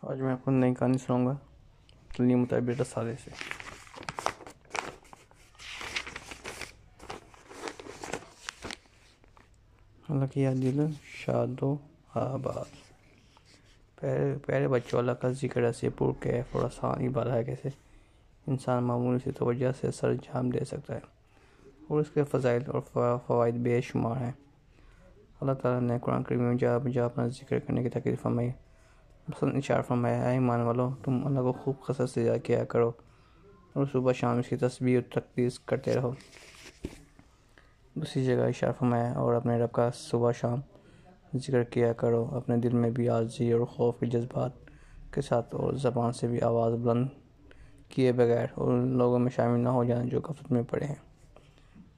آج میں آپ کو نئی کہانی سناؤں گا تلیم مطابق رسالے سے۔ اللہ کیا دل شاد و آباد۔ پیارے بچوں، اللہ کا ذکر ایسے پرکیف اور آسان عبادت ہے کیسے انسان معمولی سی توجہ سے سر انجام دے سکتا ہے، اور اس کے فضائل اور فوائد بے شمار ہیں۔ اللہ تعالیٰ نے قرآن کریم میں جا بجا اپنا ذکر کرنے کی تاکید فرمائی۔ مثلاً ارشاد فرمایا، اے ایمان والو، تم اللہ کو خوب کثرت سے یاد کیا کرو اور صبح شام اس کی تسبیح اور تقدیس کرتے رہو۔ دوسری جگہ ارشاد فرمایا، اور اپنے رب کا صبح شام ذکر کیا کرو، اپنے دل میں بھی عاجزی اور خوف کے جذبات کے ساتھ، اور زبان سے بھی آواز بلند کیے بغیر، اور ان لوگوں میں شامل نہ ہو جانا جو غفلت میں پڑے ہیں۔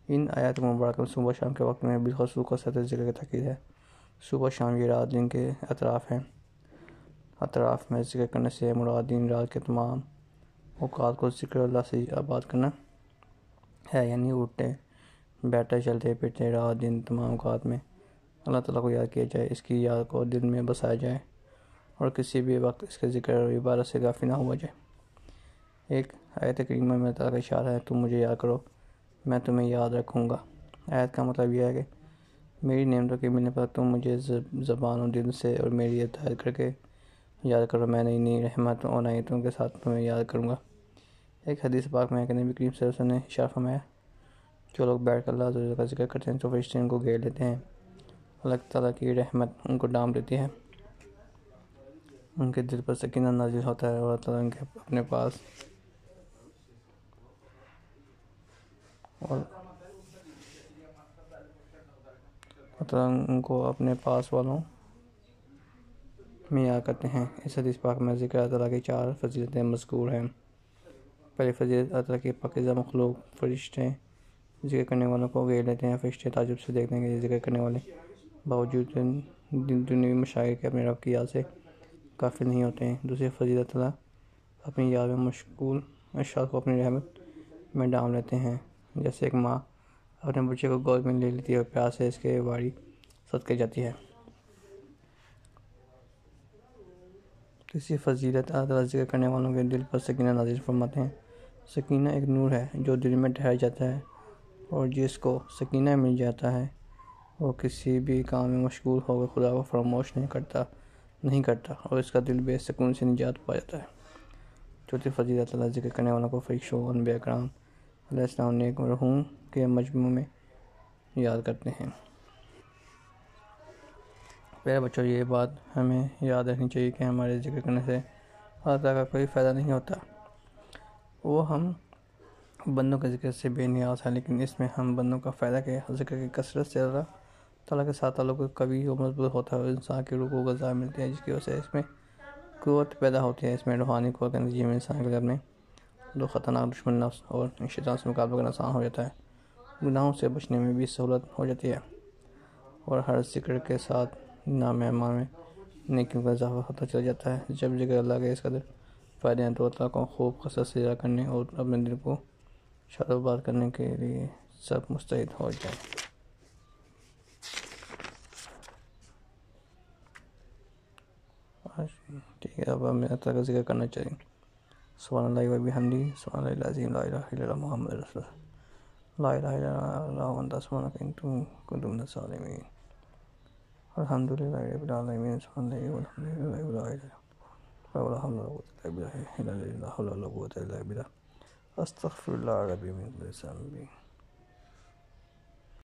ان آیات مبارکہ میں صبح شام کے وقت میں بالخصوص کثرت ذکر کی تاکید ہے۔ صبح شام یہ رات دن کے اطراف ہیں۔ اطراف میں ذکر کرنے سے مراد دن رات کے تمام اوقات کو ذکر اللہ سے آباد کرنا ہے، یعنی اٹھتے بیٹھتے چلتے پھرتے رات دن تمام اوقات میں اللہ تعالیٰ کو یاد کیا جائے، اس کی یاد کو دل میں بسایا جائے، اور کسی بھی وقت اس کے ذکر اور عبادت سے غافل نہ ہوا جائے۔ ایک آیت کریمہ میں اللہ تعالیٰ کا اشارہ ہے، تم مجھے یاد کرو، میں تمہیں یاد رکھوں گا۔ آیت کا مطلب یہ ہے کہ میری نعمتوں کے ملنے پر تم مجھے زبان و دل سے اور میری اطاعت کر کے یاد کرو، میں نئی نئی رحمت اور عنایتوں کے ساتھ تمہیں یاد کروں گا۔ ایک حدیث پاک میں کہ نبی کریم صلی اللہ علیہ وسلم نے ارشاد فرمایا، جو لوگ بیٹھ کر اللہ عز و جل کا ذکر کرتے ہیں تو فرشتے ان کو گھیر لیتے ہیں، اللہ تعالیٰ کی رحمت ان کو ڈھانپ لیتی ہے، ان کے دل پر سکینہ نازل ہوتا ہے، اور اللہ تعالیٰ ان کے اپنے پاس اپنے پاس والوں میں یاد کرتے ہیں۔ اس حدیث پاک میں ذکر اللہ تعالیٰ کی 4 فضیلتیں مذکور ہیں۔ پہلی فضیلت، اللہ تعالیٰ کی پاکیزہ مخلوق فرشتے ذکر کرنے والوں کو گھیر لیتے ہیں۔ فرشتے تعجب سے دیکھتے ہیں کہ یہ ذکر کرنے والے باوجود دنیوی مشاغل کے اپنے رب کی یاد سے غافل نہیں ہوتے ہیں۔ دوسری فضیلت، اللہ اپنی یاد میں مشغول اشخاص کو اپنی رحمت میں ڈھانپ لیتے ہیں، جیسے ایک ماں اپنے بچے کو گود میں لے لیتی ہے اور پیار سے اس کے واری صدقے جاتی ہے۔ تیسری فضیلت، اللہ تعالیٰ ذکر کرنے والوں کے دل پر سکینہ نازل فرماتے ہیں۔ سکینہ ایک نور ہے جو دل میں ٹھہر جاتا ہے، اور جس کو سکینہ مل جاتا ہے وہ کسی بھی کام میں مشغول ہو کر خدا کو فراموش نہیں کرتا، اور اس کا دل بے سکون سے نجات پا جاتا ہے۔ چوتھی فضیلت، اللہ ذکر کرنے والوں کو فرشتوں، انبیاء کرام علیہ السلام، نیک روحوں کے مجمع میں یاد کرتے ہیں۔ پیارے بچوں، یہ بات ہمیں یاد رکھنی چاہیے کہ ہمارے ذکر کرنے سے اللہ تعالیٰ کا کوئی فائدہ نہیں ہوتا، وہ ہم بندوں کے ذکر سے بے نیاز ہے، لیکن اس میں ہم بندوں کا فائدہ کے ذکر کی کثرت سے اللہ تعالیٰ کے ساتھ تعلق قوی و مضبوط ہوتا ہے، اور انسان کی روح کو غذا ملتی ہے، جس کی وجہ سے اس میں قوت پیدا ہوتی ہے۔ اس میں روحانی قوت کے نتیجے میں انسان کے لیے اپنے دو خطرناک دشمن نفس اور شیطان سے مقابلہ کرنا آسان ہو جاتا ہے، گناہوں سے بچنے میں بھی سہولت ہو جاتی ہے، اور ہر ذکر کے ساتھ نام اعمال میں نیکیوں کا اضافہ ہوتا چلا جاتا ہے۔ جب ذکر اللہ کے اس قدر فائدے ہیں تو اللہ تعالیٰ کو خوب کثرت سے یاد کرنے اور اپنے دل کو شاد و آباد کرنے کے لیے سب مستعد ہو جائیں۔ ٹھیک ہے، اب ہمیں اللہ تعالیٰ کا ذکر کرنا چاہیے۔ سبحان اللہ و بحمدہ، سبحان اللہ العظیم، لا الہ الا اللہ محمد رسول اللہ، لا الہ الا اللہ وانت سبحانک انی کنت من الظالمین، الحمد للہ رب العالمین، سبحان اللہ والحمد للہ ولا حول ولا قوة الا باللہ، استغفر اللہ ربی من کل ذنب۔